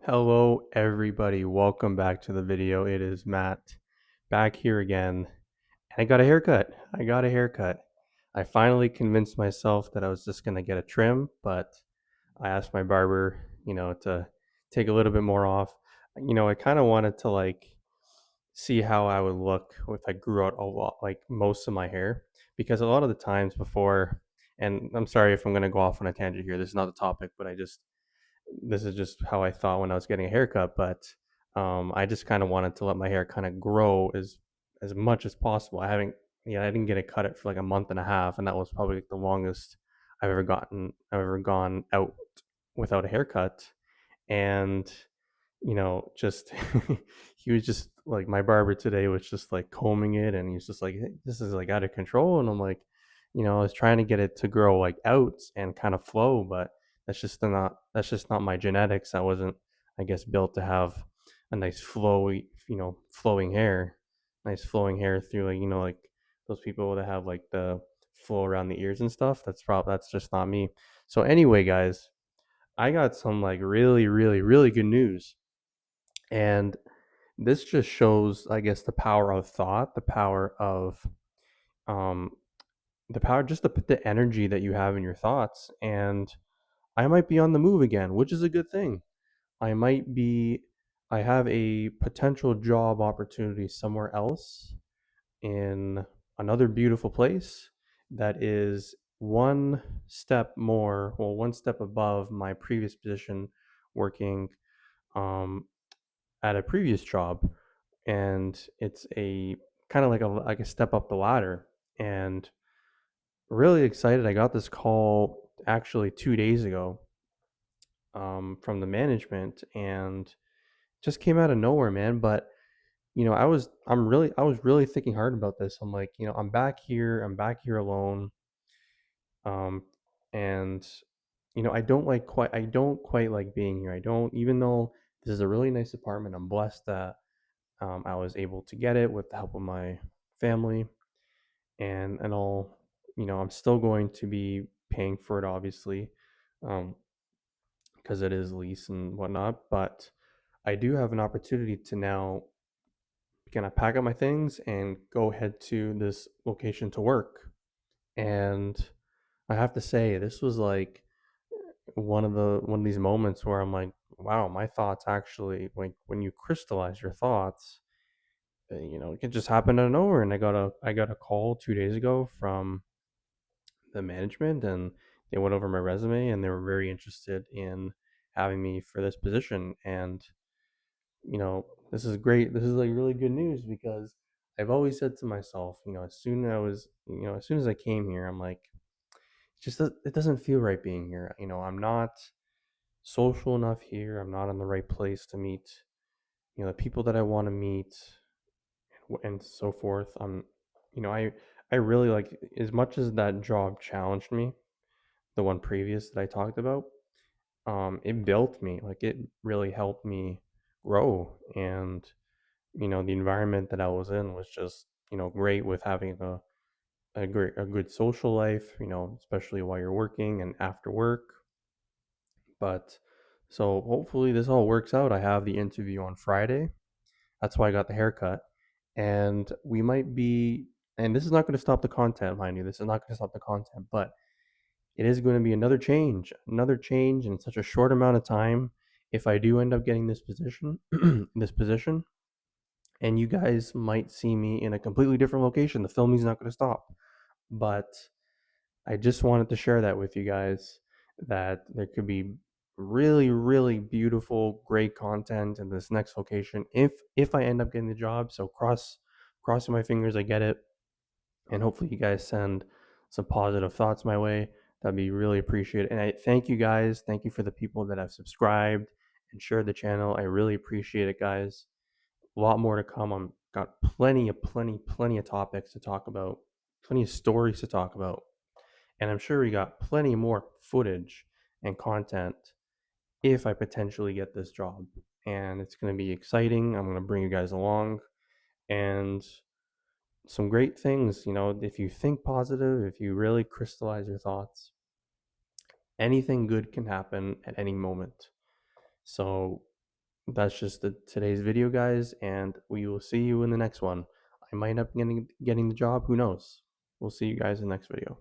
Hello, everybody. Welcome back to the video. It is Matt back here again. And I got a haircut. I finally convinced myself that I was just going to get a trim, but I asked my barber, to take a little bit more off. I kind of wanted to see how I would look if I grew out a lot, like most of my hair, because a lot of the times before, and I'm sorry if I'm going to go off on a tangent here. This is not the topic, but this is just how I thought when I was getting a haircut, but I just kind of wanted to let my hair kind of grow as much as possible. I didn't get it cut it for like a month and a half, and that was probably like the longest I've ever gone out without a haircut. And just he was just like my barber today was just like combing it, and he's just like, "Hey, this is like out of control," and I'm like, I was trying to get it to grow like out and kind of flow, but that's just not my genetics. I wasn't, I guess, built to have a nice flowy, nice flowing hair through, like those people that have like the flow around the ears and stuff. That's just not me. So anyway, guys, I got some like really, really, really good news. And this just shows, I guess, the power of thought, um, the energy that you have in your thoughts. And I might be on the move again, which is a good thing. I might be, I have a potential job opportunity somewhere else in another beautiful place that is one step above my previous position working um, at a previous job, and it's a kind of like a step up the ladder. And really excited. I got this call actually 2 days ago from the management, and just came out of nowhere, man. But I was really thinking hard about this. I'm like, I'm back here alone, um, and I don't quite like being here. I don't, even though this is a really nice apartment. I'm blessed that I was able to get it with the help of my family, and all. I'm still going to be paying for it, obviously, um, because it is lease and whatnot. But I do have an opportunity to now kind of pack up my things and go head to this location to work. And I have to say, this was like one of these moments where I'm like, wow, my thoughts actually, like when you crystallize your thoughts, it can just happen out of nowhere. And I got a call 2 days ago from the management, and they went over my resume, and they were very interested in having me for this position. And this is great. This is like really good news, because I've always said to myself, as soon as I came here, I'm like, it doesn't feel right being here. I'm not social enough here. I'm not in the right place to meet the people that I want to meet, and so forth. You know, I I really like, as much as that job challenged me, the one previous that I talked about. It built me. Like, it really helped me grow, and the environment that I was in was just great, with having a good social life. Especially while you're working and after work. But so hopefully this all works out. I have the interview on Friday. That's why I got the haircut. And we might be, and this is not going to stop the content, mind you. This is not going to stop the content, but it is going to be another change in such a short amount of time. If I do end up getting this position, this position, and you guys might see me in a completely different location, the filming's not going to stop. But I just wanted to share that with you guys, that there could be really, really beautiful, great content in this next location if I end up getting the job. So crossing my fingers, I get it, and hopefully you guys send some positive thoughts my way. That'd be really appreciated. And I thank you guys. Thank you for the people that have subscribed and shared the channel. I really appreciate it, guys. A lot more to come. I'm got plenty of topics to talk about, plenty of stories to talk about, and I'm sure we got plenty more footage and content if I potentially get this job. And it's going to be exciting. I'm going to bring you guys along, and some great things. If you think positive, if you really crystallize your thoughts, anything good can happen at any moment. So That's just today's video, guys, and we will see you in the next one. I might end up getting the job. Who knows? We'll see you guys in the next video.